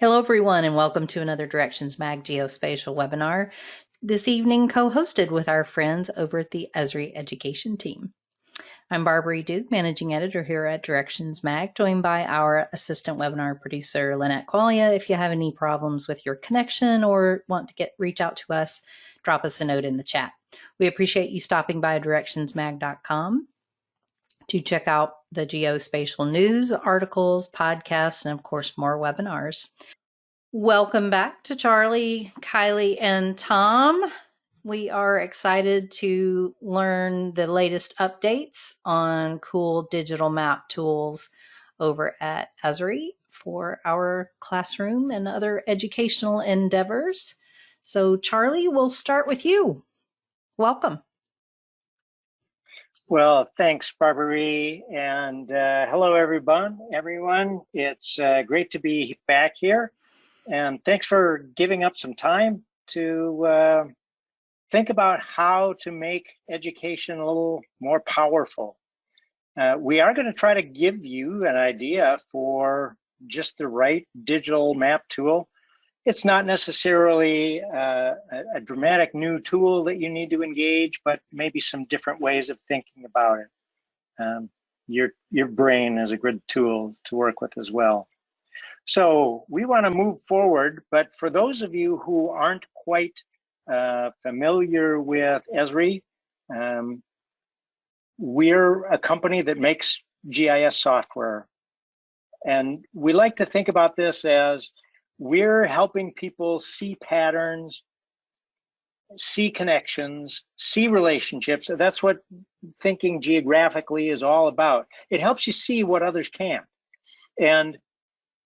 Hello, everyone, and welcome to another Directions Mag Geospatial webinar, this evening co-hosted with our friends over at the Esri Education Team. I'm Barbara Duke, Managing Editor here at Directions Mag, joined by our Assistant Webinar Producer, Lynette Qualia. If you have any problems with your connection or want to reach out to us, drop us a note in the chat. We appreciate you stopping by directionsmag.com to check out the geospatial news, articles, podcasts, and of course, more webinars. Welcome back to Charlie, Kylie, and Tom. We are excited to learn the latest updates on cool digital map tools over at Esri for our classroom and other educational endeavors. So Charlie, we'll start with you. Welcome. Well, thanks, Barbara, and hello, everyone. It's great to be back here, and thanks for giving up some time to think about how to make education a little more powerful. We are going to try to give you an idea for just the right digital map tool. It's not necessarily a dramatic new tool that you need to engage, but maybe some different ways of thinking about it. Your brain is a good tool to work with as well. So we want to move forward, but for those of you who aren't quite familiar with Esri, we're a company that makes GIS software. And we like to think about this as we're helping people see patterns, see connections, see relationships. That's what thinking geographically is all about. It helps you see what others can't. And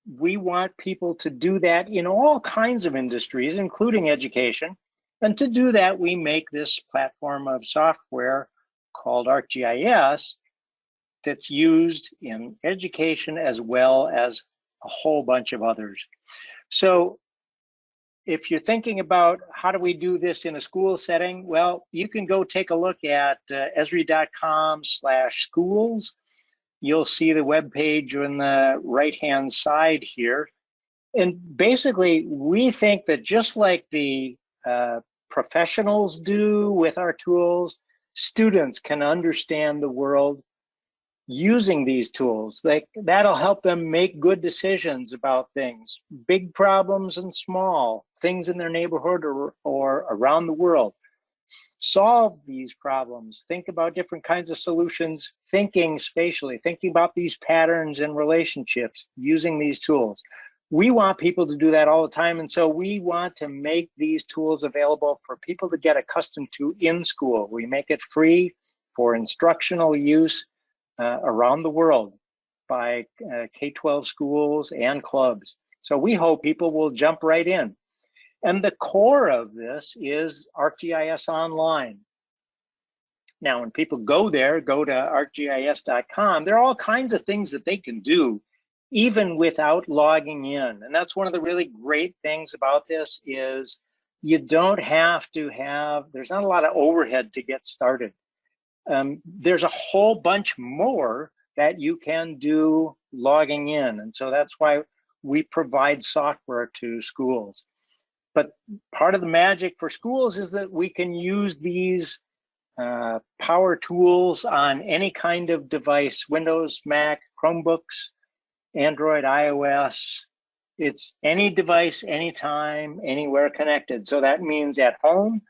we want people to do that in all kinds of industries, including education. And to do that, we make this platform of software called ArcGIS that's used in education as well as a whole bunch of others. So if you're thinking about how do we do this in a school setting, well, you can go take a look at esri.com/schools. You'll see the web page on the right-hand side here. And basically, we think that just like the professionals do with our tools, students can understand the world using these tools. That'll help them make good decisions about things, big problems and small, things in their neighborhood or around the world. Solve these problems, think about different kinds of solutions, thinking spatially, thinking about these patterns and relationships using these tools. We want people to do that all the time, and so we want to make these tools available for people to get accustomed to in school. We make it free for instructional use around the world by K-12 schools and clubs. So we hope people will jump right in. And the core of this is ArcGIS Online. Now, when people go there, go to arcgis.com, there are all kinds of things that they can do even without logging in. And that's one of the really great things about this is you don't have to there's not a lot of overhead to get started. There's a whole bunch more that you can do logging in. And so that's why we provide software to schools. But part of the magic for schools is that we can use these power tools on any kind of device, Windows, Mac, Chromebooks, Android, iOS. It's any device, anytime, anywhere connected. So that means at home,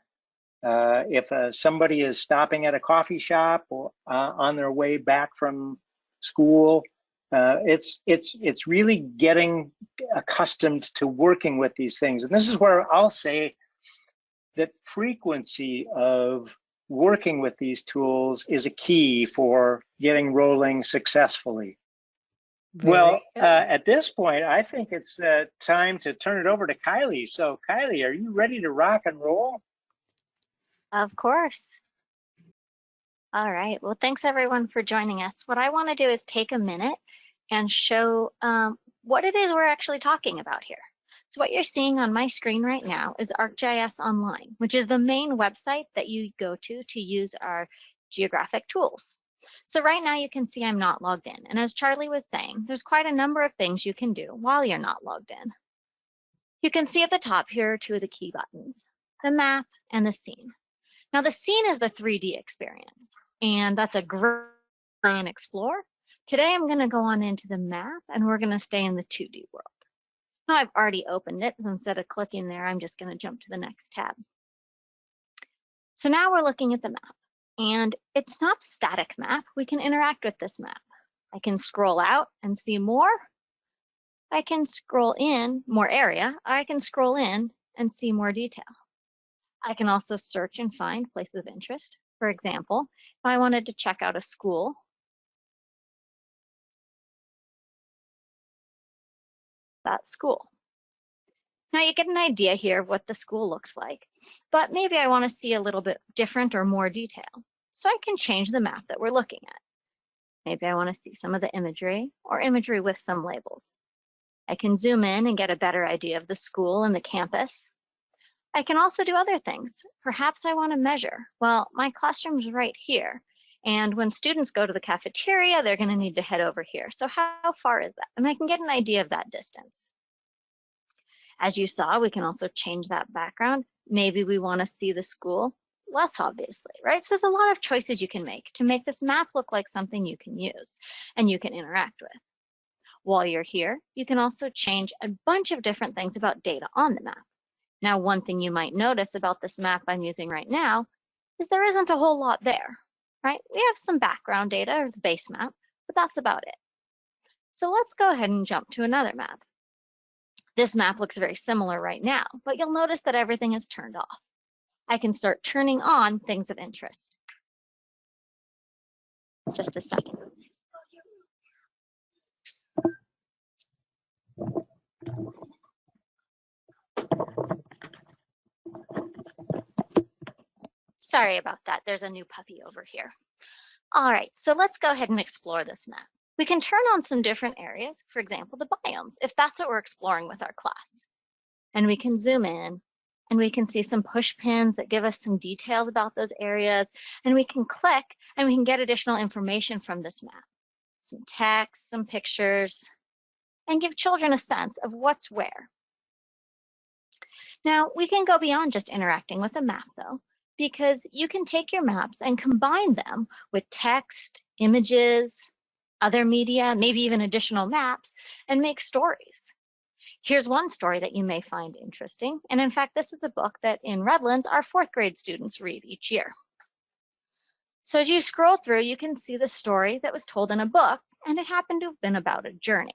if somebody is stopping at a coffee shop or on their way back from school, it's really getting accustomed to working with these things. And this is where I'll say that frequency of working with these tools is a key for getting rolling successfully. Well, at this point, I think it's time to turn it over to Kylie. So Kylie, are you ready to rock and roll? Of course. All right. Well, thanks everyone for joining us. What I want to do is take a minute and show what it is we're actually talking about here. So what you're seeing on my screen right now is ArcGIS Online, which is the main website that you go to use our geographic tools. So right now you can see I'm not logged in. And as Charlie was saying, there's quite a number of things you can do while you're not logged in. You can see at the top here are two of the key buttons, the map and the scene. Now the scene is the 3D experience, and that's a great and explore. Today I'm going to go on into the map and we're going to stay in the 2D world. Now I've already opened it, so instead of clicking there, I'm just going to jump to the next tab. So now we're looking at the map, and it's not a static map. We can interact with this map. I can scroll out and see more. I can scroll in, more area. I can scroll in and see more detail. I can also search and find places of interest. For example, if I wanted to check out a school, that school. Now you get an idea here of what the school looks like, but maybe I want to see a little bit different or more detail. So I can change the map that we're looking at. Maybe I want to see some of the imagery or imagery with some labels. I can zoom in and get a better idea of the school and the campus. I can also do other things. Perhaps I want to measure. Well, my classroom's right here. And when students go to the cafeteria, they're going to need to head over here. So how far is that? And I can get an idea of that distance. As you saw, we can also change that background. Maybe we want to see the school less obviously, right? So there's a lot of choices you can make to make this map look like something you can use and you can interact with. While you're here, you can also change a bunch of different things about data on the map. Now, one thing you might notice about this map I'm using right now is there isn't a whole lot there, right? We have some background data or the base map, but that's about it. So let's go ahead and jump to another map. This map looks very similar right now, but you'll notice that everything is turned off. I can start turning on things of interest. Just a second. Sorry about that. There's a new puppy over here. All right, so let's go ahead and explore this map. We can turn on some different areas, for example, the biomes, if that's what we're exploring with our class. And we can zoom in and we can see some push pins that give us some details about those areas. And we can click and we can get additional information from this map. Some text, some pictures, and give children a sense of what's where. Now, we can go beyond just interacting with a map though, because you can take your maps and combine them with text, images, other media, maybe even additional maps, and make stories. Here's one story that you may find interesting. And in fact, this is a book that in Redlands, our 4th grade students read each year. So as you scroll through, you can see the story that was told in a book, and it happened to have been about a journey.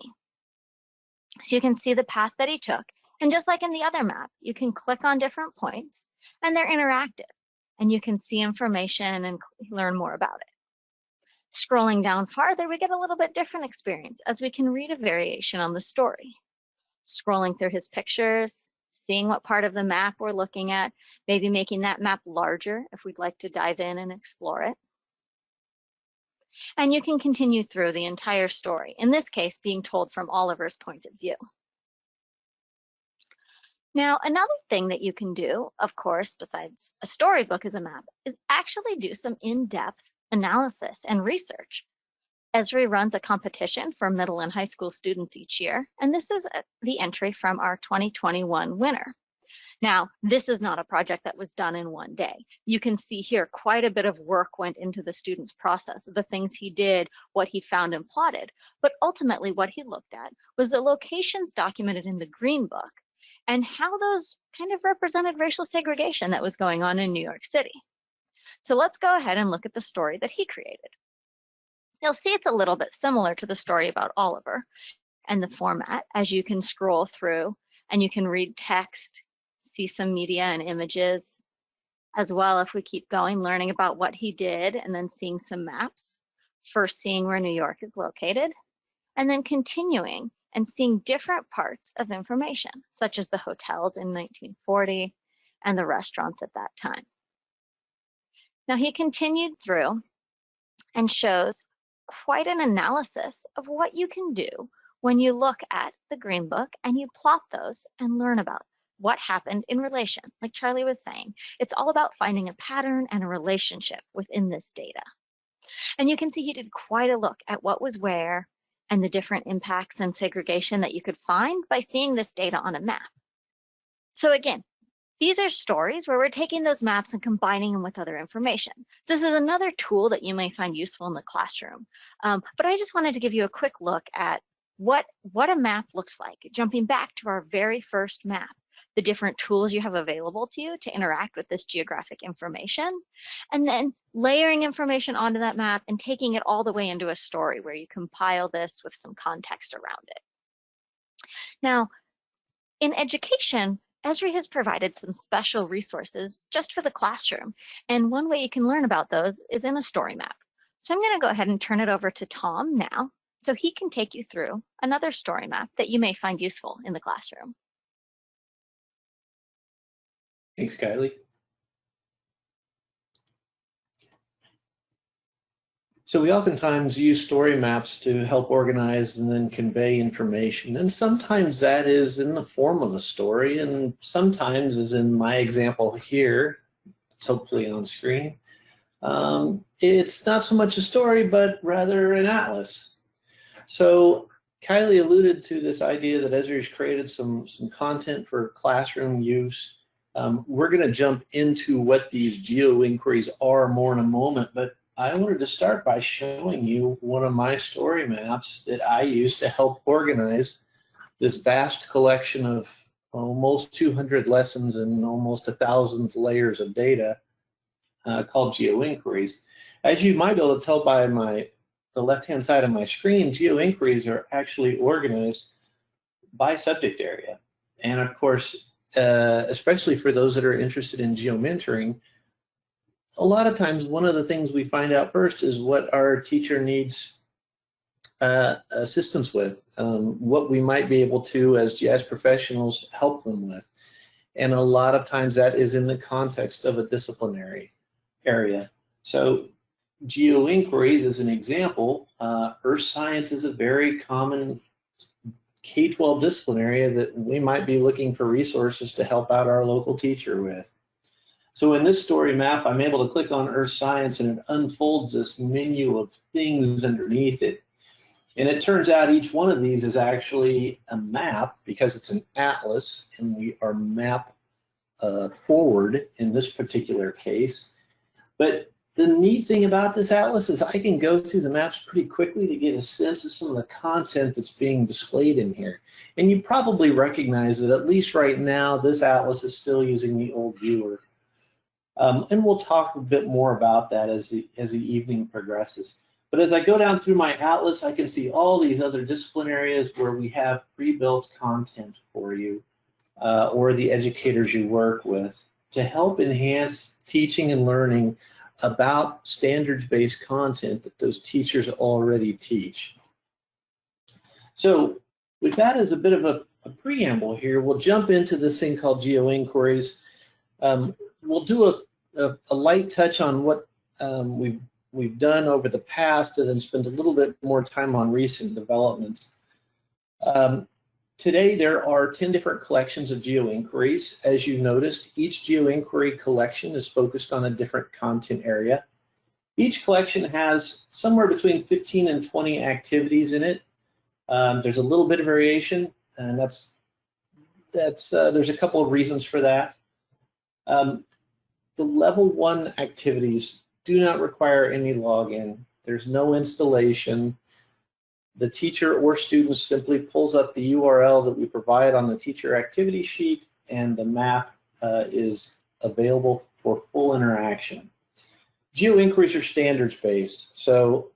So you can see the path that he took. And just like in the other map, you can click on different points, and they're interactive. And you can see information and learn more about it. Scrolling down farther, we get a little bit different experience as we can read a variation on the story. Scrolling through his pictures, seeing what part of the map we're looking at, maybe making that map larger if we'd like to dive in and explore it. And you can continue through the entire story, in this case being told from Oliver's point of view. Now, another thing that you can do, of course, besides a storybook as a map, is actually do some in-depth analysis and research. Esri runs a competition for middle and high school students each year, and this is the entry from our 2021 winner. Now, this is not a project that was done in one day. You can see here quite a bit of work went into the student's process, the things he did, what he found and plotted, but ultimately what he looked at was the locations documented in the Green Book and how those kind of represented racial segregation that was going on in New York City. So let's go ahead and look at the story that he created. You'll see it's a little bit similar to the story about Oliver and the format as you can scroll through and you can read text, see some media and images, as well if we keep going, learning about what he did and then seeing some maps, first seeing where New York is located, and then continuing and seeing different parts of information, such as the hotels in 1940 and the restaurants at that time. Now he continued through and shows quite an analysis of what you can do when you look at the Green Book and you plot those and learn about what happened in relation. Like Charlie was saying, it's all about finding a pattern and a relationship within this data. And you can see he did quite a look at what was where and the different impacts and segregation that you could find by seeing this data on a map. So again, these are stories where we're taking those maps and combining them with other information. So this is another tool that you may find useful in the classroom. But I just wanted to give you a quick look at what a map looks like, jumping back to our very first map, the different tools you have available to you to interact with this geographic information, and then layering information onto that map and taking it all the way into a story where you compile this with some context around it. Now, in education, Esri has provided some special resources just for the classroom. And one way you can learn about those is in a story map. So I'm going to go ahead and turn it over to Tom now, so he can take you through another story map that you may find useful in the classroom. Thanks, Kylie. So we oftentimes use story maps to help organize and then convey information. And sometimes that is in the form of a story, and sometimes, as in my example here, it's hopefully on screen, it's not so much a story, but rather an atlas. So Kylie alluded to this idea that Esri's created some content for classroom use. We're going to jump into what these GeoInquiries are more in a moment, but I wanted to start by showing you one of my story maps that I use to help organize this vast collection of almost 200 lessons and almost 1,000 layers of data called GeoInquiries. As you might be able to tell by the left-hand side of my screen, GeoInquiries are actually organized by subject area. And of course, especially for those that are interested in geomentoring, a lot of times one of the things we find out first is what our teacher needs assistance with, what we might be able to, as GIS professionals, help them with. And a lot of times that is in the context of a disciplinary area. So GeoInquiries, as an example, earth science is a very common K-12 discipline area that we might be looking for resources to help out our local teacher with. So in this story map, I'm able to click on Earth Science and it unfolds this menu of things underneath it. And it turns out each one of these is actually a map because it's an atlas, and we are map forward in this particular case. But the neat thing about this atlas is I can go through the maps pretty quickly to get a sense of some of the content that's being displayed in here. And you probably recognize that at least right now, this atlas is still using the old viewer. And we'll talk a bit more about that as the evening progresses. But as I go down through my atlas, I can see all these other discipline areas where we have pre-built content for you or the educators you work with to help enhance teaching and learning about standards-based content that those teachers already teach. So with that as a bit of a preamble here, we'll jump into this thing called GeoInquiries. We'll do a light touch on what we've done over the past and then spend a little bit more time on recent developments. Today there are 10 different collections of GeoInquiries. As you noticed, each GeoInquiry collection is focused on a different content area. Each collection has somewhere between 15 and 20 activities in it. There's a little bit of variation, and there's a couple of reasons for that. The level 1 activities do not require any login. There's no installation. The teacher or student simply pulls up the URL that we provide on the teacher activity sheet, and the map is available for full interaction. GeoInquiries are standards-based, so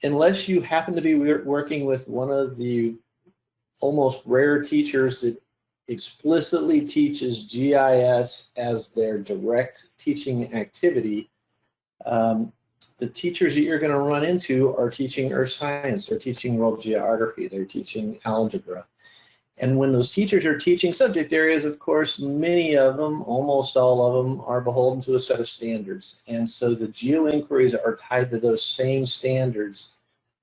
unless you happen to be working with one of the almost rare teachers that explicitly teaches GIS as their direct teaching activity, the teachers that you're going to run into are teaching earth science, they're teaching world geography, they're teaching algebra. And when those teachers are teaching subject areas, of course, many of them, almost all of them, are beholden to a set of standards. And so the GeoInquiries are tied to those same standards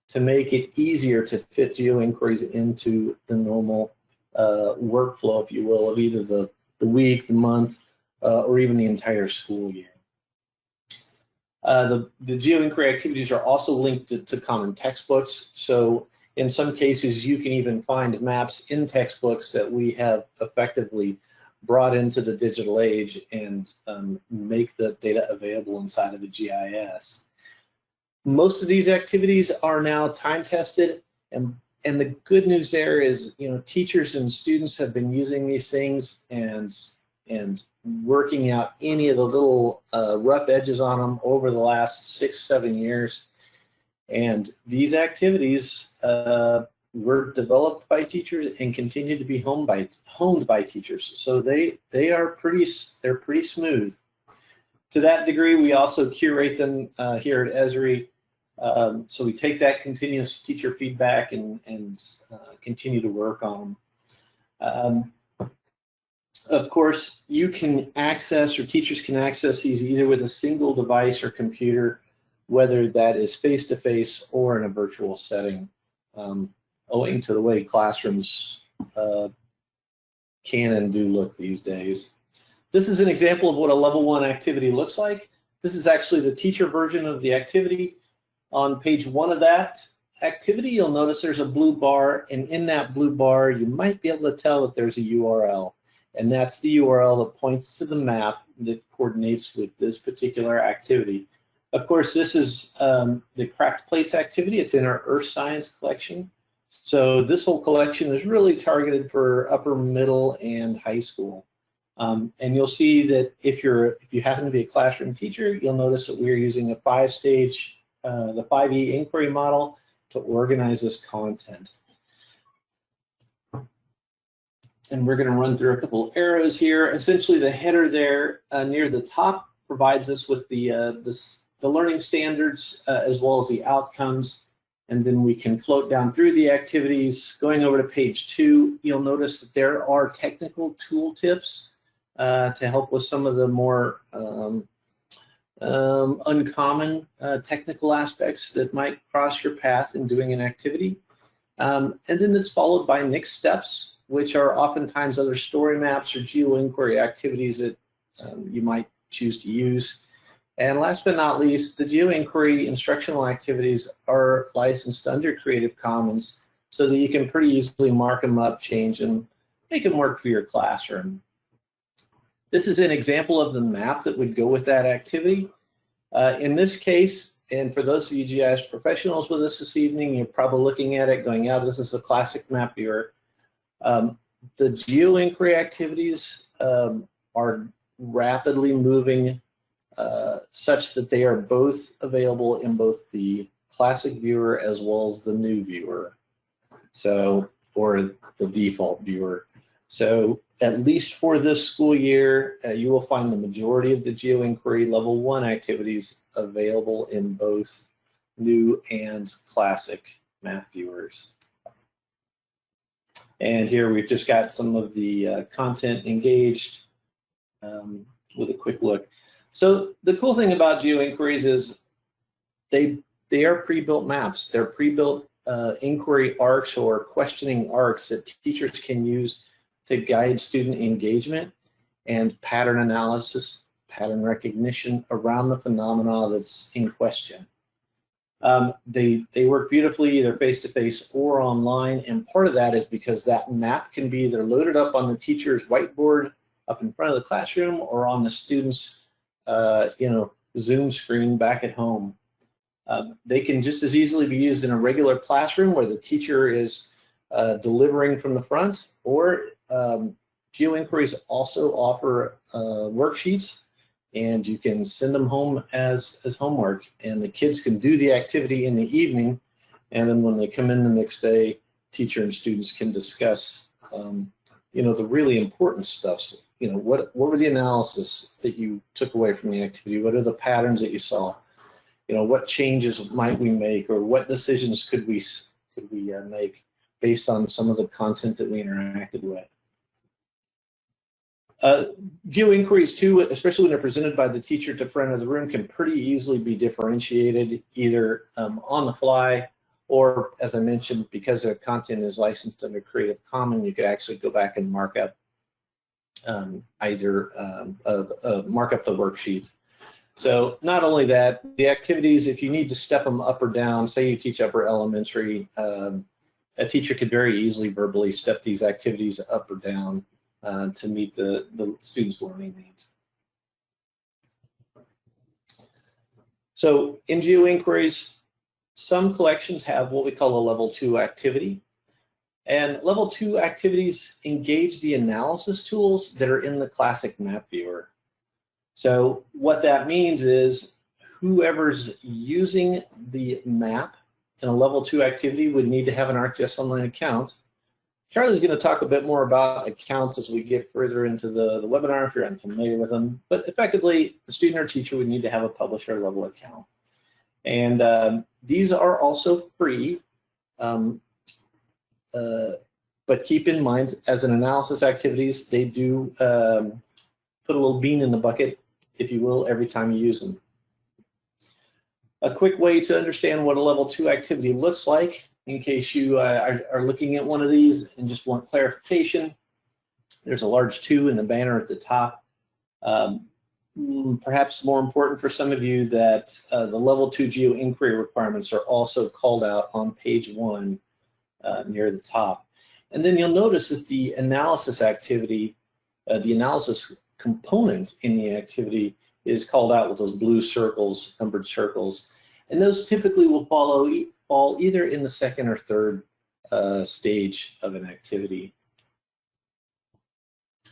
to make it easier to fit GeoInquiries into the normal workflow, if you will, of either the week, the month, or even the entire school year. The GeoInquiry activities are also linked to common textbooks. So in some cases, you can even find maps in textbooks that we have effectively brought into the digital age and make the data available inside of a GIS. Most of these activities are now time tested, and the good news there is, teachers and students have been using these things and working out any of the little rough edges on them over the last 6-7 years. And these activities were developed by teachers and continue to be honed by teachers. So they're pretty smooth. To that degree, we also curate them here at Esri. So we take that continuous teacher feedback and continue to work on them. Of course, you can access, or teachers can access these either with a single device or computer, whether that is face-to-face or in a virtual setting, owing to the way classrooms can and do look these days. This is an example of what a level 1 activity looks like. This is actually the teacher version of the activity. On page 1 of that activity, you'll notice there's a blue bar, and in that blue bar, you might be able to tell that there's a URL. And that's the URL that points to the map that coordinates with this particular activity. Of course, this is the cracked plates activity. It's in our Earth Science collection. So this whole collection is really targeted for upper, middle, and high school. And you'll see that if you happen to be a classroom teacher, you'll notice that we're using a 5-stage, the 5E inquiry model to organize this content. And we're going to run through a couple arrows here. Essentially, the header there near the top provides us with the learning standards as well as the outcomes. And then we can float down through the activities. Going over to page 2, you'll notice that there are technical tooltips to help with some of the more uncommon technical aspects that might cross your path in doing an activity. And then it's followed by next steps, which are oftentimes other Storymaps or GeoInquiry activities that you might choose to use. And last but not least, the GeoInquiry instructional activities are licensed under Creative Commons so that you can pretty easily mark them up, change them, make them work for your classroom. This is an example of the map that would go with that activity. In this case, and for those of you GIS professionals with us this evening, you're probably looking at it going, yeah, this is the classic map viewer. The GeoInquiry activities are rapidly moving such that they are both available in both the classic viewer as well as the new viewer, so, or the default viewer. So at least for this school year, you will find the majority of the GeoInquiry level 1 activities available in both new and classic map viewers. And here we've just got some of the content engaged with a quick look. So the cool thing about GeoInquiries is they are pre-built maps. They're pre-built inquiry arcs or questioning arcs that teachers can use to guide student engagement and pattern analysis, pattern recognition around the phenomena that's in question. They work beautifully either face-to-face or online, and part of that is because that map can be either loaded up on the teacher's whiteboard up in front of the classroom or on the student's Zoom screen back at home. They can just as easily be used in a regular classroom where the teacher is delivering from the front, or GeoInquiries also offer worksheets, and you can send them home as homework, and the kids can do the activity in the evening, and then when they come in the next day, teacher and students can discuss the really important stuff. What were the analysis that you took away from the activity? What are the patterns that you saw? What changes might we make, or what decisions could we make based on some of the content that we interacted with? GeoInquiries too, especially when they're presented by the teacher to front of the room, can pretty easily be differentiated either on the fly, or as I mentioned, because their content is licensed under Creative Commons, you could actually go back and mark up mark up the worksheet. So not only that, the activities, if you need to step them up or down, say you teach upper elementary, a teacher could very easily verbally step these activities up or down to meet the students' learning needs. So in GeoInquiries, some collections have what we call a level 2 activity. And level 2 activities engage the analysis tools that are in the classic map viewer. So what that means is whoever's using the map in a level 2 activity would need to have an ArcGIS Online account. Charlie's going to talk a bit more about accounts as we get further into the webinar if you're unfamiliar with them. But effectively, the student or teacher would need to have a publisher level account. And these are also free. But keep in mind, as an analysis activities, they do put a little bean in the bucket, if you will, every time you use them. A quick way to understand what a level 2 activity looks like, in case you are looking at one of these and just want clarification, there's a large 2 in the banner at the top. Perhaps more important for some of you that the level 2 GeoInquiry requirements are also called out on page 1 near the top. And then you'll notice that the analysis activity, the analysis component in the activity is called out with those blue circles, numbered circles. And those typically will fall either in the second or third stage of an activity.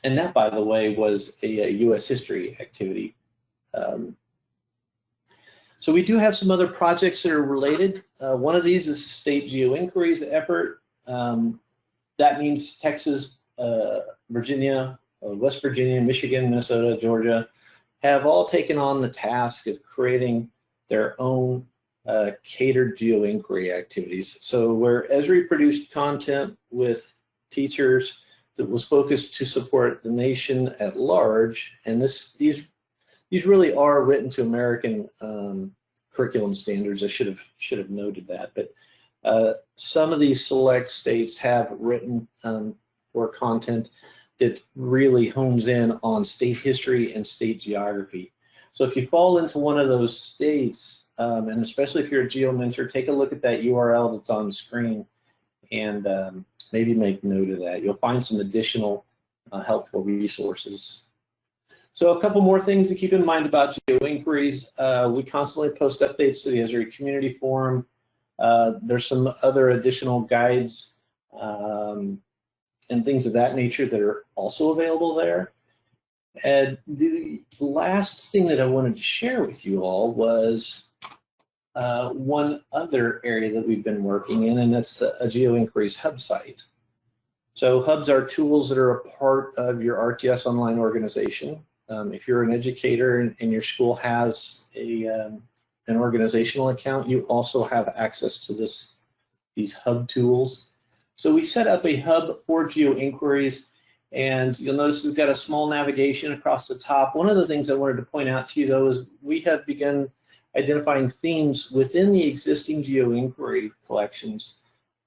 And that, by the way, was a U.S. history activity. So we do have some other projects that are related. One of these is state GeoInquiries effort. That means Texas, Virginia, West Virginia, Michigan, Minnesota, Georgia have all taken on the task of creating their own catered GeoInquiry activities. So where Esri produced content with teachers that was focused to support the nation at large, and these really are written to American curriculum standards. I should have noted that, but some of these select states have written for content that really hones in on state history and state geography. So if you fall into one of those states, and especially if you're a GeoMentor, take a look at that URL that's on the screen and maybe make note of that. You'll find some additional helpful resources. So a couple more things to keep in mind about GeoInquiries. We constantly post updates to the Esri community forum. There's some other additional guides and things of that nature that are also available there. And the last thing that I wanted to share with you all was one other area that we've been working in, and that's a GeoInquiries hub site. So hubs are tools that are a part of your ArcGIS Online organization. If you're an educator and your school has an organizational account, you also have access to these hub tools. So we set up a hub for GeoInquiries, and you'll notice we've got a small navigation across the top. One of the things I wanted to point out to you, though, is we have begun identifying themes within the existing GeoInquiry collections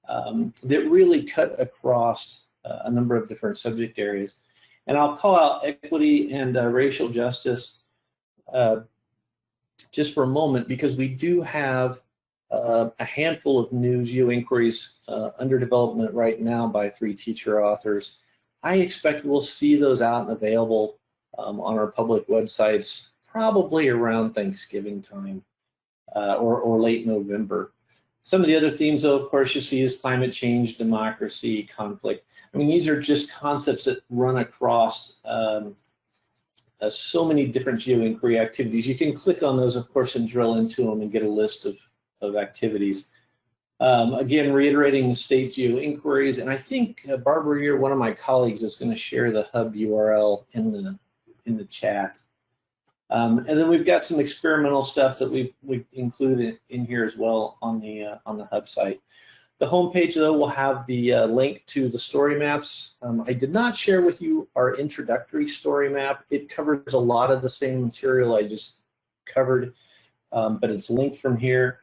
that really cut across a number of different subject areas. And I'll call out equity and racial justice just for a moment, because we do have a handful of new GeoInquiries under development right now by 3 teacher authors. I expect we'll see those out and available on our public websites probably around Thanksgiving time or late November. Some of the other themes, though, of course, you see is climate change, democracy, conflict. I mean, these are just concepts that run across so many different GeoInquiry activities. You can click on those, of course, and drill into them and get a list of activities. Again, reiterating the state GeoInquiries, and I think Barbara, you're one of my colleagues, is going to share the hub URL in the chat. And then we've got some experimental stuff that we've included in here as well on the hub site. The homepage, though, will have the link to the Storymaps. I did not share with you our introductory story map. It covers a lot of the same material I just covered, but it's linked from here.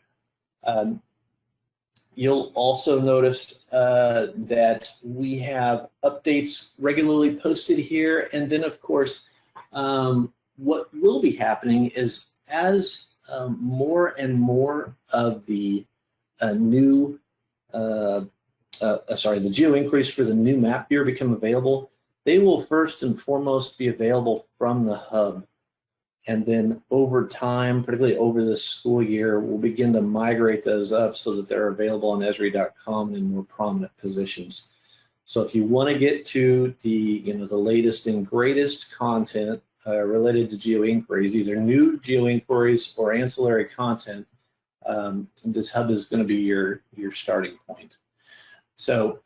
You'll also notice that we have updates regularly posted here. And then, of course, what will be happening is as more and more of the the GeoInquiries for the new map viewer become available, they will first and foremost be available from the hub. And then over time, particularly over this school year, we'll begin to migrate those up so that they're available on Esri.com in more prominent positions. So if you want to get to the, the latest and greatest content related to GeoInquiries, either new GeoInquiries or ancillary content, this hub is going to be your starting point. So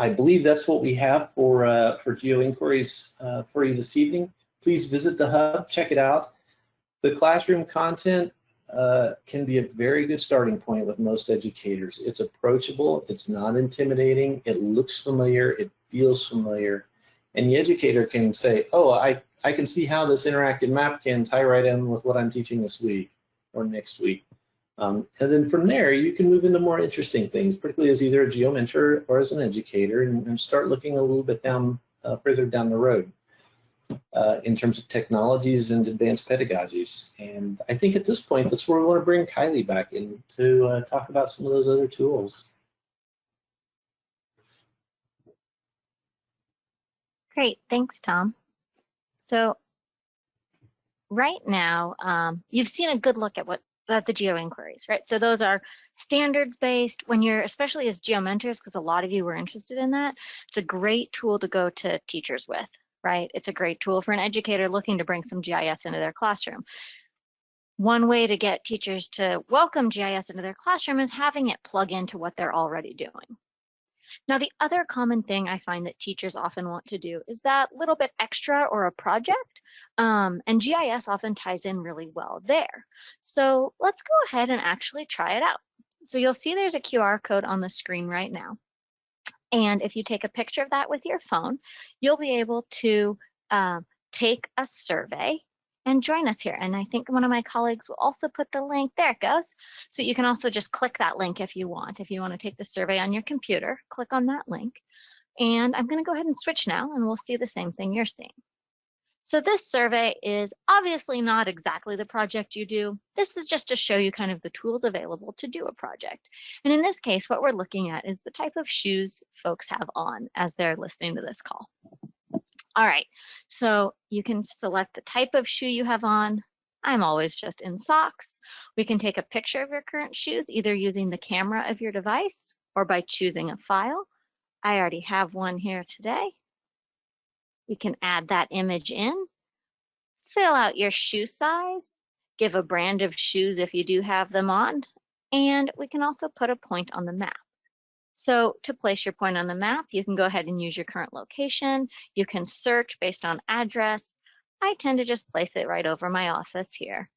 I believe that's what we have for GeoInquiries for you this evening. Please visit the hub, check it out. The classroom content can be a very good starting point with most educators. It's approachable, it's not intimidating, it looks familiar, it feels familiar, and the educator can say, oh, I can see how this interactive map can tie right in with what I'm teaching this week or next week. And then from there, you can move into more interesting things, particularly as either a geo-mentor or as an educator, and start looking a little bit further down the road. In terms of technologies and advanced pedagogies. And I think at this point, that's where we want to bring Kylie back in to talk about some of those other tools. Great, thanks, Tom. So right now, you've seen a good look at the GeoInquiries, right? So those are standards-based. When you're, especially as geo-mentors, because a lot of you were interested in that, it's a great tool to go to teachers with. Right? It's a great tool for an educator looking to bring some GIS into their classroom. One way to get teachers to welcome GIS into their classroom is having it plug into what they're already doing. Now, the other common thing I find that teachers often want to do is that little bit extra or a project, and GIS often ties in really well there. So let's go ahead and actually try it out. So you'll see there's a QR code on the screen right now. And if you take a picture of that with your phone, you'll be able to take a survey and join us here. And I think one of my colleagues will also put the link, there it goes. So you can also just click that link if you want. If you want to take the survey on your computer, click on that link. And I'm going to go ahead and switch now, and we'll see the same thing you're seeing. So this survey is obviously not exactly the project you do. This is just to show you kind of the tools available to do a project. And in this case, what we're looking at is the type of shoes folks have on as they're listening to this call. All right, so you can select the type of shoe you have on. I'm always just in socks. We can take a picture of your current shoes, either using the camera of your device or by choosing a file. I already have one here today. We can add that image in, fill out your shoe size, give a brand of shoes if you do have them on, and we can also put a point on the map. So to place your point on the map, you can go ahead and use your current location. You can search based on address. I tend to just place it right over my office here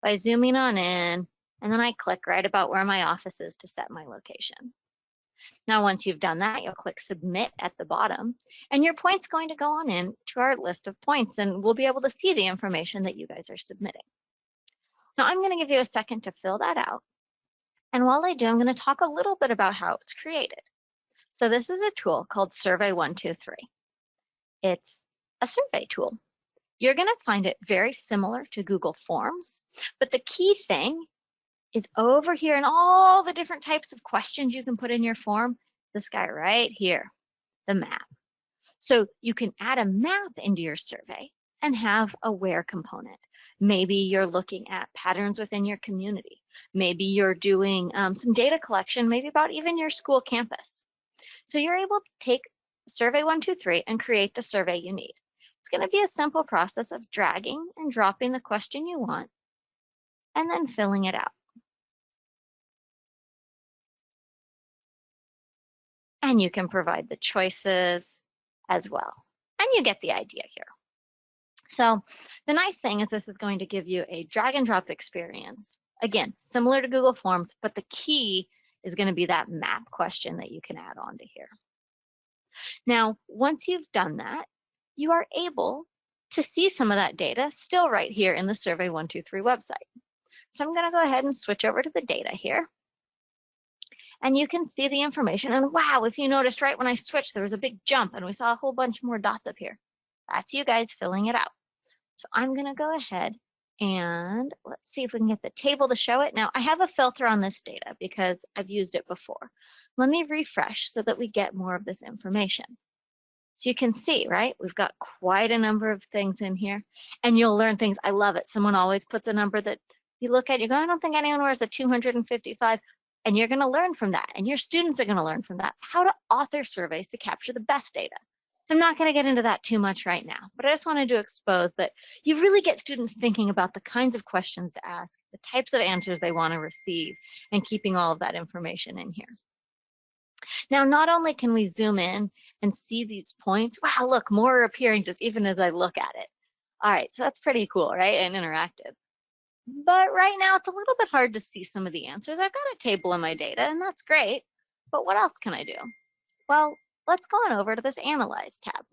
by zooming on in, and then I click right about where my office is to set my location. Now, once you've done that, you'll click submit at the bottom, and your point's going to go on in to our list of points, and we'll be able to see the information that you guys are submitting. Now, I'm going to give you a second to fill that out. And while I do, I'm going to talk a little bit about how it's created. So this is a tool called Survey 123. It's a survey tool. You're going to find it very similar to Google Forms, but the key thing is over here in all the different types of questions you can put in your form, this guy right here, the map. So you can add a map into your survey and have a where component. Maybe you're looking at patterns within your community. Maybe you're doing some data collection, maybe about even your school campus. So you're able to take Survey 123 and create the survey you need. It's going to be a simple process of dragging and dropping the question you want and then filling it out. And you can provide the choices as well. And you get the idea here. So the nice thing is this is going to give you a drag and drop experience. Again, similar to Google Forms, but the key is going to be that map question that you can add on to here. Now, once you've done that, you are able to see some of that data still right here in the Survey 123 website. So I'm going to go ahead and switch over to the data here. And you can see the information. And wow, if you noticed right when I switched, there was a big jump and we saw a whole bunch more dots up here. That's you guys filling it out. So I'm going to go ahead and let's see if we can get the table to show it. Now I have a filter on this data because I've used it before. Let me refresh so that we get more of this information. So you can see, right? We've got quite a number of things in here, and you'll learn things. I love it. Someone always puts a number that you look at, you go, I don't think anyone wears a 255, and you're going to learn from that, and your students are going to learn from that, how to author surveys to capture the best data. I'm not going to get into that too much right now, but I just wanted to expose that you really get students thinking about the kinds of questions to ask, the types of answers they want to receive, and keeping all of that information in here. Now, not only can we zoom in and see these points, wow, look, more are appearing just even as I look at it. All right, so that's pretty cool, right, and interactive. But right now, it's a little bit hard to see some of the answers. I've got a table in my data, and that's great, but what else can I do? Well, let's go on over to this Analyze tab.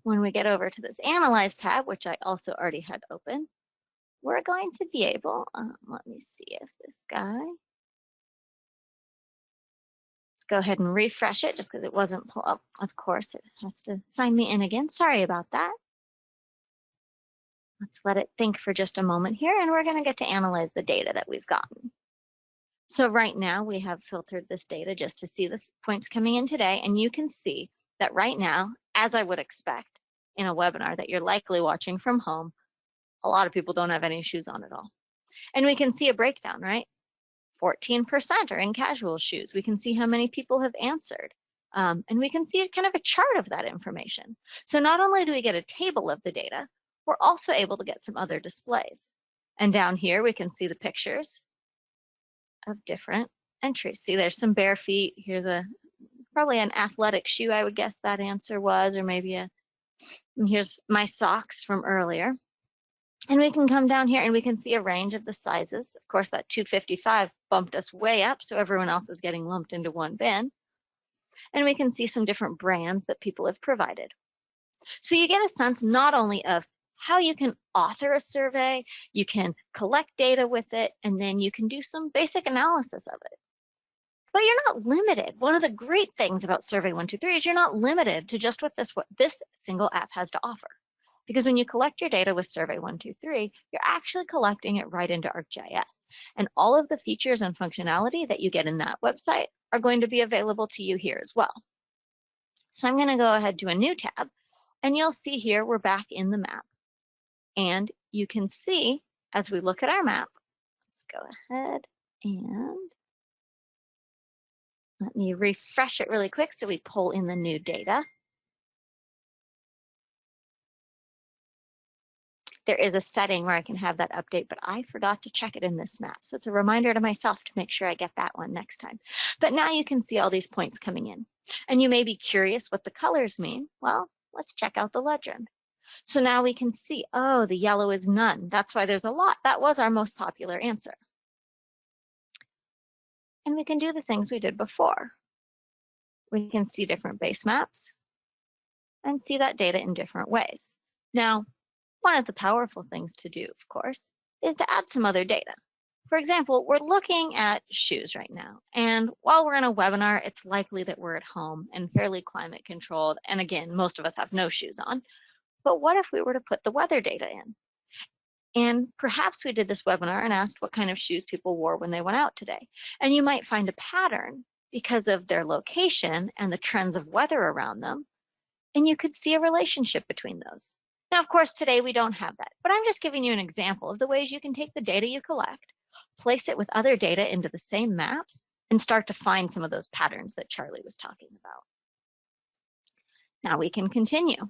When we get over to this Analyze tab, which I also already had open, we're going to be able, let me see if this guy, let's go ahead and refresh it just because it wasn't pulled up. Of course, it has to sign me in again. Sorry about that. Let's let it think for just a moment here, and we're going to get to analyze the data that we've gotten. So right now we have filtered this data just to see the points coming in today, and you can see that right now, as I would expect in a webinar that you're likely watching from home, a lot of people don't have any shoes on at all. And we can see a breakdown, right? 14% are in casual shoes. We can see how many people have answered. And we can see kind of a chart of that information. So not only do we get a table of the data, we're also able to get some other displays. And down here, we can see the pictures of different entries. See, there's some bare feet. Here's probably an athletic shoe, I would guess that answer was, or maybe and here's my socks from earlier. And we can come down here and we can see a range of the sizes. Of course, that 255 bumped us way up, so everyone else is getting lumped into one bin. And we can see some different brands that people have provided. So you get a sense not only of how you can author a survey, you can collect data with it, and then you can do some basic analysis of it. But you're not limited. One of the great things about Survey 123 is you're not limited to just what this single app has to offer. Because when you collect your data with Survey 123, you're actually collecting it right into ArcGIS. And all of the features and functionality that you get in that website are going to be available to you here as well. So I'm going to go ahead to a new tab, and you'll see here we're back in the map. And you can see as we look at our map, let's go ahead and let me refresh it really quick so we pull in the new data. There is a setting where I can have that update, but I forgot to check it in this map. So it's a reminder to myself to make sure I get that one next time. But now you can see all these points coming in. And you may be curious what the colors mean. Well, let's check out the legend. So now we can see, oh, the yellow is none. That's why there's a lot. That was our most popular answer. And we can do the things we did before. We can see different base maps and see that data in different ways. Now, one of the powerful things to do, of course, is to add some other data. For example, we're looking at shoes right now. And while we're in a webinar, it's likely that we're at home and fairly climate controlled. And again, most of us have no shoes on. But what if we were to put the weather data in? And perhaps we did this webinar and asked what kind of shoes people wore when they went out today. And you might find a pattern because of their location and the trends of weather around them. And you could see a relationship between those. Now, of course, today we don't have that, but I'm just giving you an example of the ways you can take the data you collect, place it with other data into the same map, and start to find some of those patterns that Charlie was talking about. Now we can continue.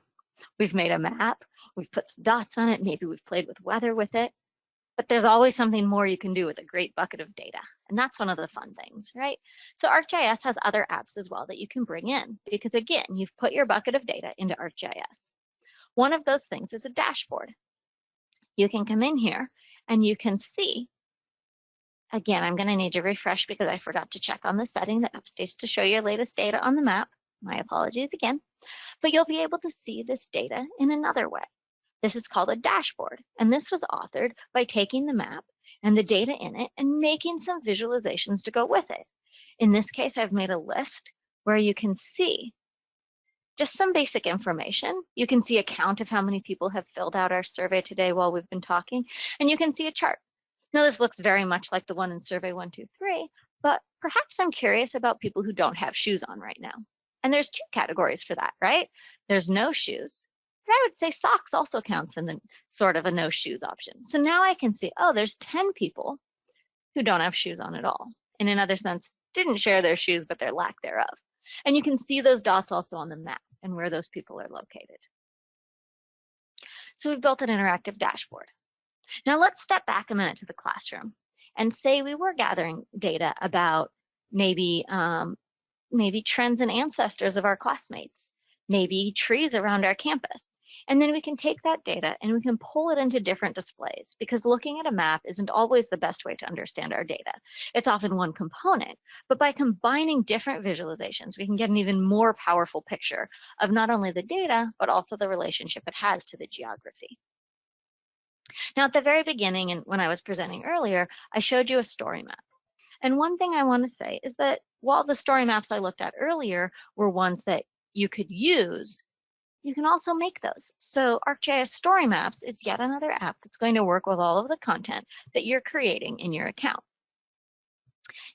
We've made a map, we've put some dots on it, maybe we've played with weather with it, but there's always something more you can do with a great bucket of data. And that's one of the fun things, right? So ArcGIS has other apps as well that you can bring in because again, you've put your bucket of data into ArcGIS. One of those things is a dashboard. You can come in here and you can see, again, I'm going to need to refresh because I forgot to check on the setting that updates to show your latest data on the map. My apologies again, but you'll be able to see this data in another way. This is called a dashboard, and this was authored by taking the map and the data in it and making some visualizations to go with it. In this case, I've made a list where you can see just some basic information. You can see a count of how many people have filled out our survey today while we've been talking, and you can see a chart. Now, this looks very much like the one in Survey 123, but perhaps I'm curious about people who don't have shoes on right now. And there's two categories for that, right? There's no shoes. And I would say socks also counts in the sort of a no shoes option. So now I can see, oh, there's 10 people who don't have shoes on at all. In another sense, didn't share their shoes, but their lack thereof. And you can see those dots also on the map and where those people are located. So we've built an interactive dashboard. Now let's step back a minute to the classroom and say we were gathering data about maybe trends and ancestors of our classmates, maybe trees around our campus. And then we can take that data and we can pull it into different displays, because looking at a map isn't always the best way to understand our data. It's often one component, but by combining different visualizations, we can get an even more powerful picture of not only the data, but also the relationship it has to the geography. Now, at the very beginning, and when I was presenting earlier, I showed you a story map. And one thing I want to say is that while the story maps I looked at earlier were ones that you could use, you can also make those. So ArcGIS Storymaps is yet another app that's going to work with all of the content that you're creating in your account.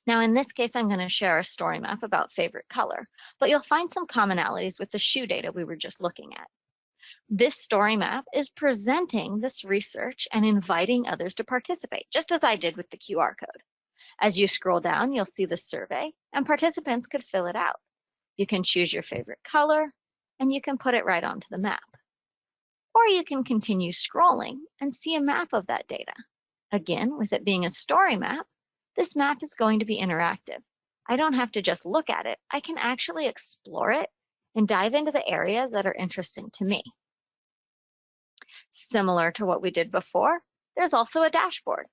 Now, in this case, I'm going to share a story map about favorite color, but you'll find some commonalities with the shoe data we were just looking at. This story map is presenting this research and inviting others to participate, just as I did with the QR code. As you scroll down, you'll see the survey, and participants could fill it out. You can choose your favorite color, and you can put it right onto the map. Or you can continue scrolling and see a map of that data. Again, with it being a story map, this map is going to be interactive. I don't have to just look at it. I can actually explore it and dive into the areas that are interesting to me. Similar to what we did before, there's also a dashboard,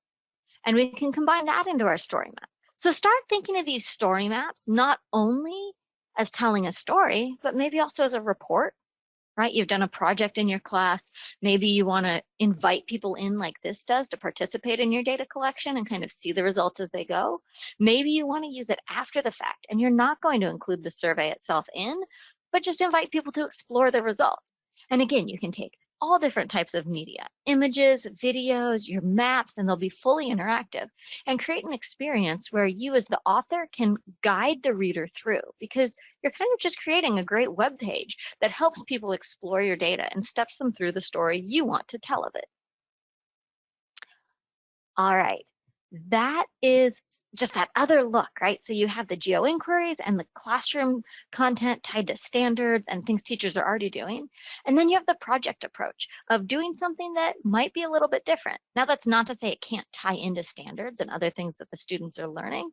and we can combine that into our story map. So start thinking of these story maps not only as telling a story, but maybe also as a report, right? You've done a project in your class. Maybe you want to invite people in like this does to participate in your data collection and kind of see the results as they go. Maybe you want to use it after the fact, and you're not going to include the survey itself in, but just invite people to explore the results. And again, you can take all different types of media, images, videos, your maps, and they'll be fully interactive, and create an experience where you as the author can guide the reader through, because you're kind of just creating a great web page that helps people explore your data and steps them through the story you want to tell of it. All right. That is just that other look, right? So you have the GeoInquiries and the classroom content tied to standards and things teachers are already doing. And then you have the project approach of doing something that might be a little bit different. Now, that's not to say it can't tie into standards and other things that the students are learning.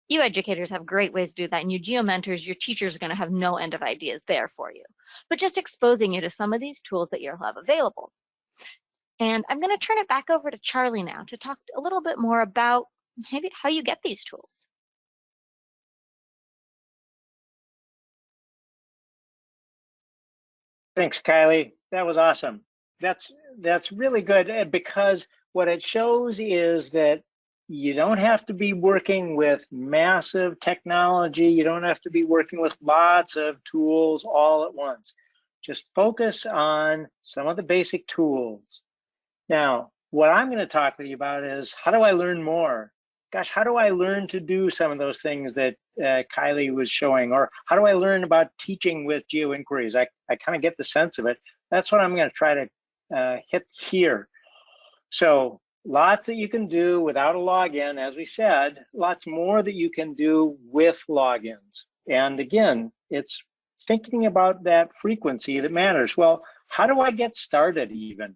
You educators have great ways to do that, and you geo mentors, your teachers are going to have no end of ideas there for you. But just exposing you to some of these tools that you'll have available. And I'm going to turn it back over to Charlie now to talk a little bit more about maybe how you get these tools. Thanks, Kylie. That was awesome. That's really good, because what it shows is that you don't have to be working with massive technology. You don't have to be working with lots of tools all at once. Just focus on some of the basic tools. Now, what I'm going to talk with you about is, how do I learn more? Gosh, how do I learn to do some of those things that Kylie was showing? Or how do I learn about teaching with GeoInquiries? I kind of get the sense of it. That's what I'm going to try to hit here. So lots that you can do without a login, as we said, lots more that you can do with logins. And again, it's thinking about that frequency that matters. Well, how do I get started even?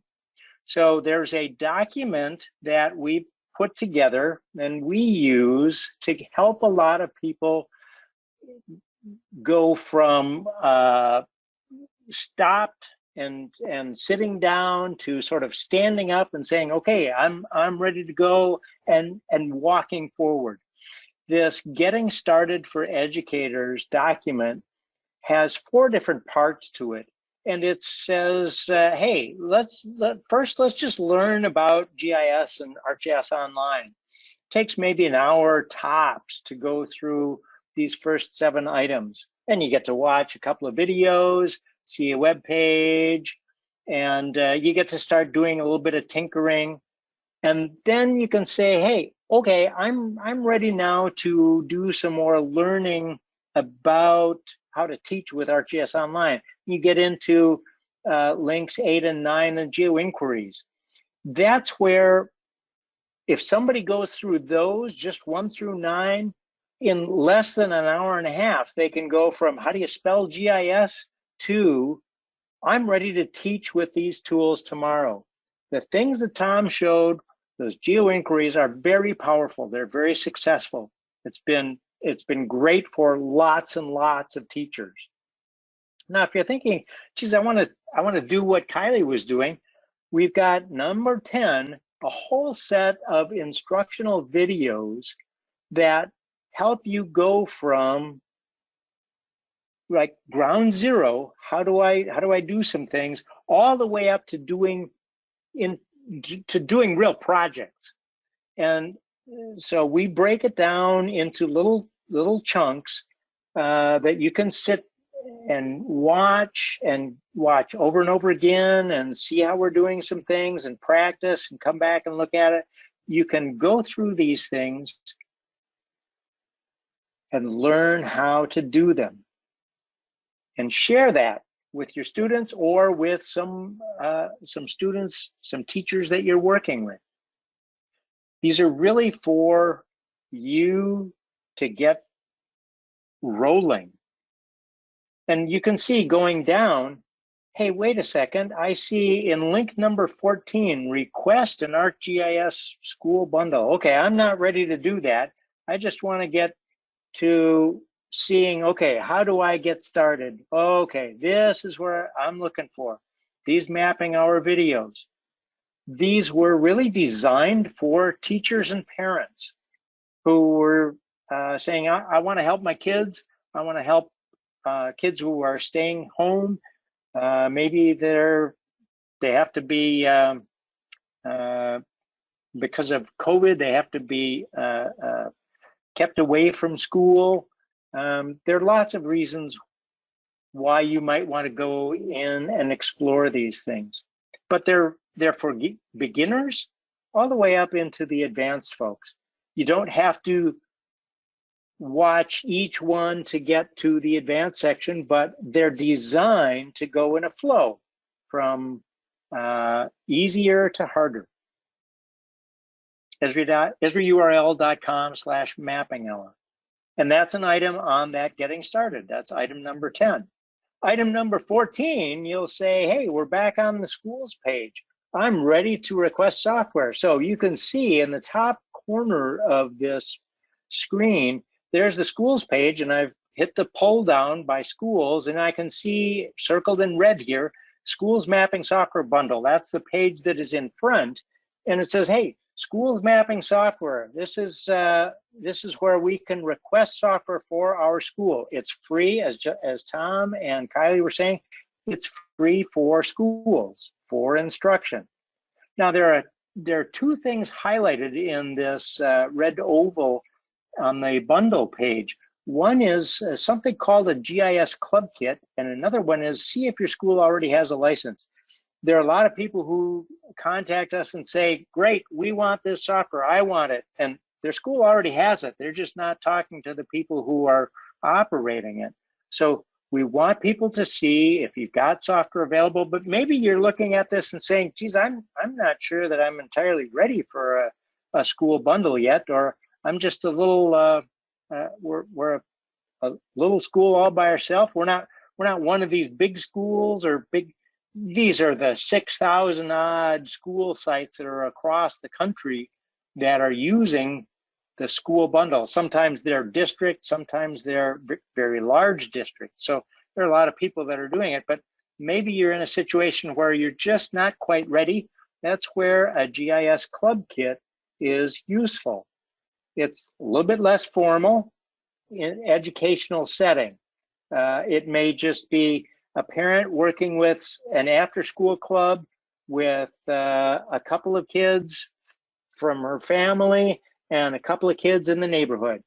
So there's a document that we put together and we use to help a lot of people go from stopped and sitting down to sort of standing up and saying, okay, I'm ready to go, and walking forward. This Getting Started for Educators document has 4 different parts to it. And it says, hey, first let's just learn about GIS and ArcGIS Online. It takes maybe an hour tops to go through these first 7 items. And you get to watch a couple of videos, see a web page, and you get to start doing a little bit of tinkering. And then you can say, hey, okay, I'm ready now to do some more learning about how to teach with ArcGIS Online. You get into links 8 and 9 and GeoInquiries. That's where, if somebody goes through those, just 1 through 9, in less than an hour and a half, they can go from how do you spell GIS to I'm ready to teach with these tools tomorrow. The things that Tom showed, those GeoInquiries, are very powerful. They're very successful. It's been great for lots and lots of teachers. Now, if you're thinking, geez, I want to do what Kylie was doing, we've got number 10, a whole set of instructional videos that help you go from like ground zero, how do I do some things, all the way up to doing real projects. And so we break it down into little chunks that you can sit and watch over and over again and see how we're doing some things and practice and come back and look at it. You can go through these things and learn how to do them and share that with your students or with some students, some teachers that you're working with. These are really for you to get rolling. And you can see going down, hey, wait a second, I see in link number 14, request an ArcGIS school bundle. Okay, I'm not ready to do that. I just want to get to seeing, okay, how do I get started? Okay, this is where I'm looking for. These mapping hour videos. These were really designed for teachers and parents who were saying, I want to help my kids. I want to help kids who are staying home. Maybe they have to be, because of COVID, they have to be kept away from school. There are lots of reasons why you might want to go in and explore these things. But they're for beginners all the way up into the advanced folks. You don't have to watch each one to get to the advanced section, but they're designed to go in a flow from easier to harder. esriurl.com/mapping-hour. And that's an item on that getting started. That's item number 10. Item number 14, you'll say, hey, we're back on the schools page. I'm ready to request software. So you can see in the top corner of this screen, there's the schools page, and I've hit the pull down by schools, and I can see circled in red here, schools mapping software bundle. That's the page that is in front. And it says, hey, schools mapping software. This is where we can request software for our school. It's free, as Tom and Kylie were saying. It's free for schools, for instruction. Now there are two things highlighted in this red oval on the bundle page. One is something called a GIS Club Kit, and another one is see if your school already has a license. There are a lot of people who contact us and say, great, we want this software, I want it. And their school already has it. They're just not talking to the people who are operating it. So we want people to see if you've got software available, but maybe you're looking at this and saying, geez, I'm not sure that I'm entirely ready for a school bundle yet, or I'm just a little, we're a little school all by ourselves. We're not one of these big schools or big. These are the 6,000 odd school sites that are across the country that are using the school bundle. Sometimes they're districts, sometimes they're very large districts. So there are a lot of people that are doing it, but maybe you're in a situation where you're just not quite ready. That's where a GIS Club Kit is useful. It's a little bit less formal in educational setting. It may just be a parent working with an after-school club with a couple of kids from her family and a couple of kids in the neighborhood.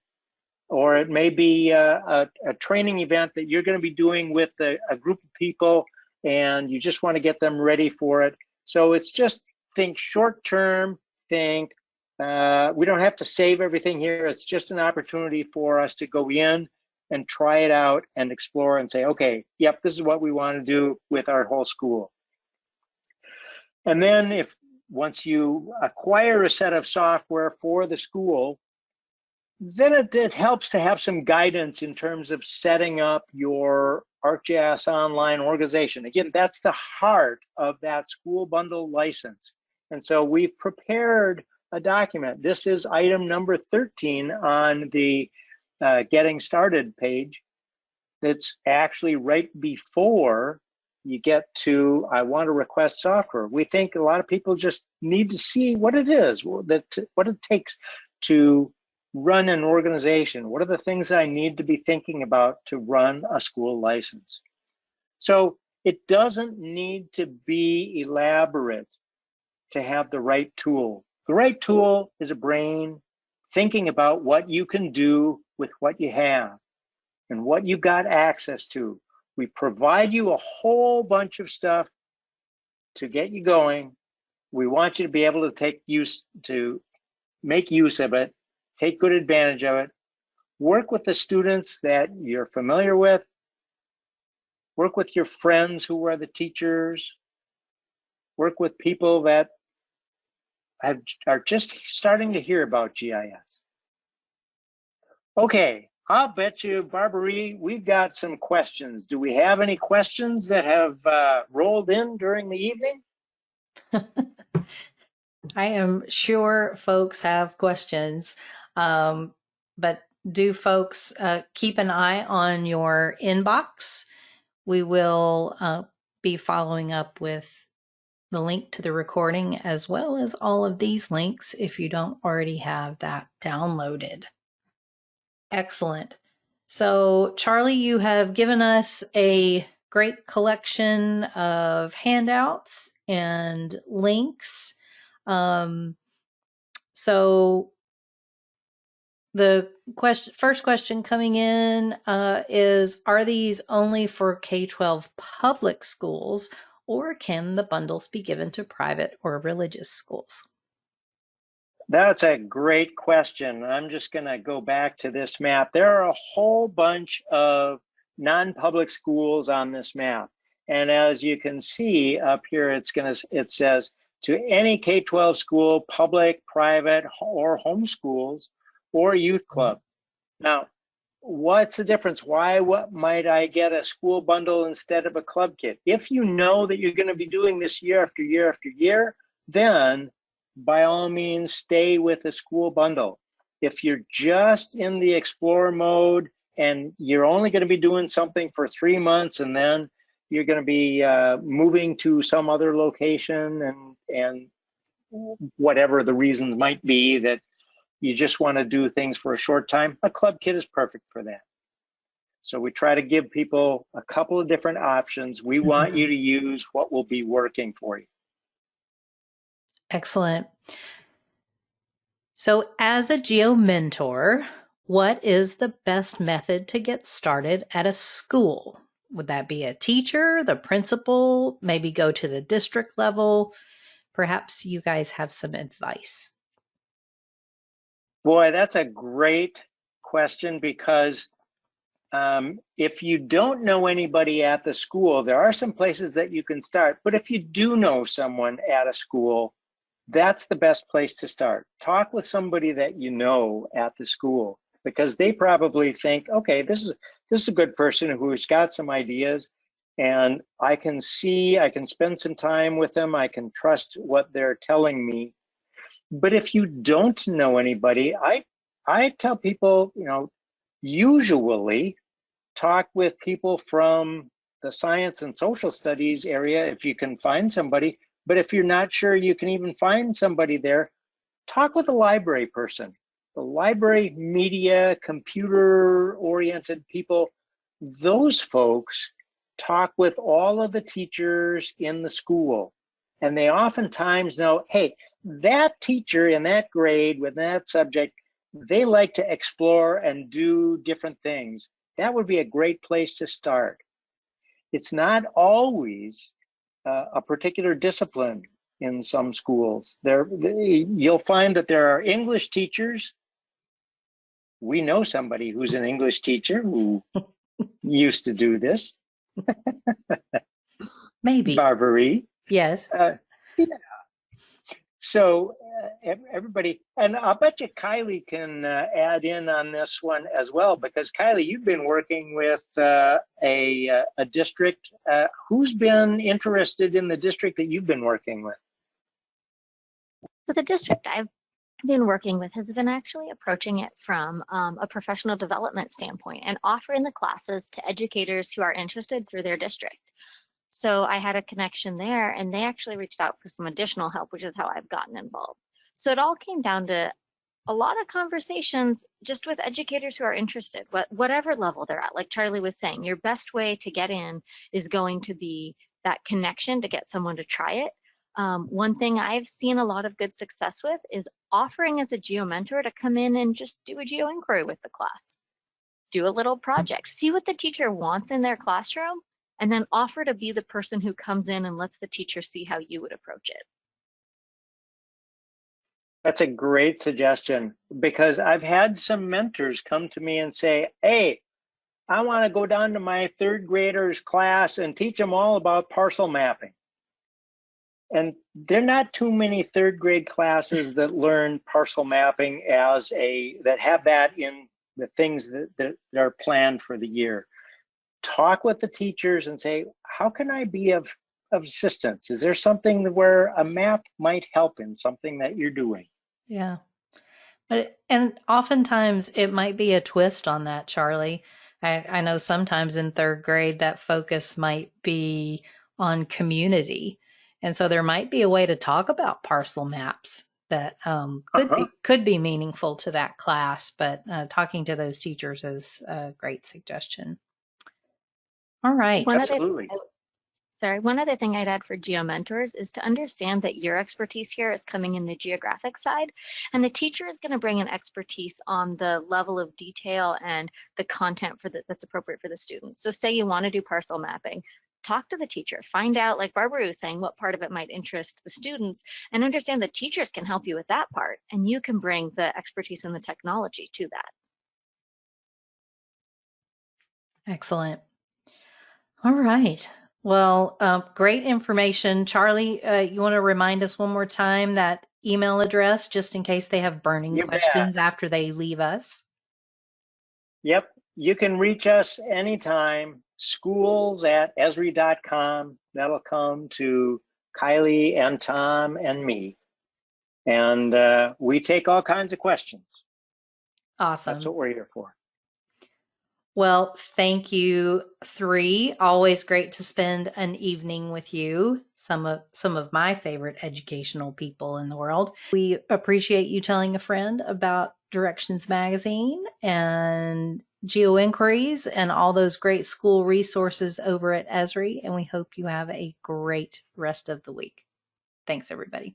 Or it may be a training event that you're going to be doing with a group of people and you just want to get them ready for it. So it's just think short-term, think we don't have to save everything here. It's just an opportunity for us to go in and try it out and explore and say, okay, yep, this is what we want to do with our whole school. And then once you acquire a set of software for the school, then it helps to have some guidance in terms of setting up your ArcGIS Online organization. Again, that's the heart of that school bundle license. And so we've prepared a document. This is item number 13 on the Getting Started page. That's actually right before you get to, I want to request software. We think a lot of people just need to see what it is, what it takes to run an organization. What are the things I need to be thinking about to run a school license? So it doesn't need to be elaborate to have the right tool. The right tool is a brain thinking about what you can do with what you have and what you've got access to. We provide you a whole bunch of stuff to get you going. We want you to be able to make use of it, take good advantage of it, work with the students that you're familiar with, work with your friends who are the teachers, work with people that are just starting to hear about GIS. Okay, I'll bet you, Barbary, we've got some questions. Do we have any questions that have rolled in during the evening? I am sure folks have questions, but do folks keep an eye on your inbox? We will be following up with the link to the recording as well as all of these links if you don't already have that downloaded. Excellent. So, Charlie, you have given us a great collection of handouts and links. So the first question coming in is, are these only for K-12 public schools, or can the bundles be given to private or religious schools? That's a great question. I'm just going to go back to this map. There are a whole bunch of non-public schools on this map. And as you can see up here, it says to any K-12 school, public, private, or homeschools, or youth club. Now, what's the difference? What might I get a school bundle instead of a club kit? If you know that you're going to be doing this year after year after year, then by all means, stay with the school bundle. If you're just in the explore mode and you're only going to be doing something for 3 months and then you're going to be moving to some other location and whatever the reasons might be that you just want to do things for a short time, a club kit is perfect for that. So we try to give people a couple of different options. We want you to use what will be working for you. Excellent. So as a Geo mentor, what is the best method to get started at a school? Would that be a teacher, the principal, maybe go to the district level? Perhaps you guys have some advice. Boy, that's a great question, because if you don't know anybody at the school, there are some places that you can start. But if you do know someone at a school, that's the best place to start. Talk with somebody that you know at the school, because they probably think, okay, this is a good person who's got some ideas, and I can spend some time with them. I can trust what they're telling me. But if you don't know anybody, I tell people, usually talk with people from the science and social studies area if you can find somebody. But if you're not sure you can even find somebody there, talk with a library person. The library, media, computer-oriented people, those folks talk with all of the teachers in the school. And they oftentimes know, hey, that teacher in that grade with that subject, they like to explore and do different things. That would be a great place to start. It's not always a particular discipline. in some schools. You'll find that there are English teachers. We know somebody who's an English teacher who used to do this. Maybe. Barbary. Yes. Yeah. So everybody, and I'll bet you Kylie can add in on this one as well, because Kylie, you've been working with a district. Who's been interested in the district that you've been working with? So the district I've been working with has been actually approaching it from a professional development standpoint and offering the classes to educators who are interested through their district. So I had a connection there, and they actually reached out for some additional help, which is how I've gotten involved. So it all came down to a lot of conversations just with educators who are interested, whatever level they're at. Like Charlie was saying, your best way to get in is going to be that connection to get someone to try it. One thing I've seen a lot of good success with is offering as a geo mentor to come in and just do a geo inquiry with the class. Do a little project, see what the teacher wants in their classroom, and then offer to be the person who comes in and lets the teacher see how you would approach it. That's a great suggestion, because I've had some mentors come to me and say, hey, I want to go down to my third graders class and teach them all about parcel mapping. And there are not too many third grade classes that learn parcel mapping that have that in the things that are planned for the year. Talk with the teachers and say, how can I be of assistance? Is there something where a map might help in something that you're doing? Yeah. And oftentimes it might be a twist on that, Charlie. I know sometimes in third grade that focus might be on community. And so there might be a way to talk about parcel maps that could be meaningful to that class, but talking to those teachers is a great suggestion. All right. Absolutely. One other thing I'd add for geo mentors is to understand that your expertise here is coming in the geographic side, and the teacher is going to bring an expertise on the level of detail and the content that's appropriate for the students. So say you want to do parcel mapping, talk to the teacher, find out, like Barbara was saying, what part of it might interest the students, and understand the teachers can help you with that part, and you can bring the expertise and the technology to that. Excellent. All right. Well, great information. Charlie, you want to remind us one more time that email address, just in case they have burning questions after they leave us? Yep. You can reach us anytime, schools@esri.com. That'll come to Kylie and Tom and me. And we take all kinds of questions. Awesome. That's what we're here for. Well, thank you, three. Always great to spend an evening with you, some of my favorite educational people in the world. We appreciate you telling a friend about Directions Magazine and GeoInquiries and all those great school resources over at Esri, and we hope you have a great rest of the week. Thanks, everybody.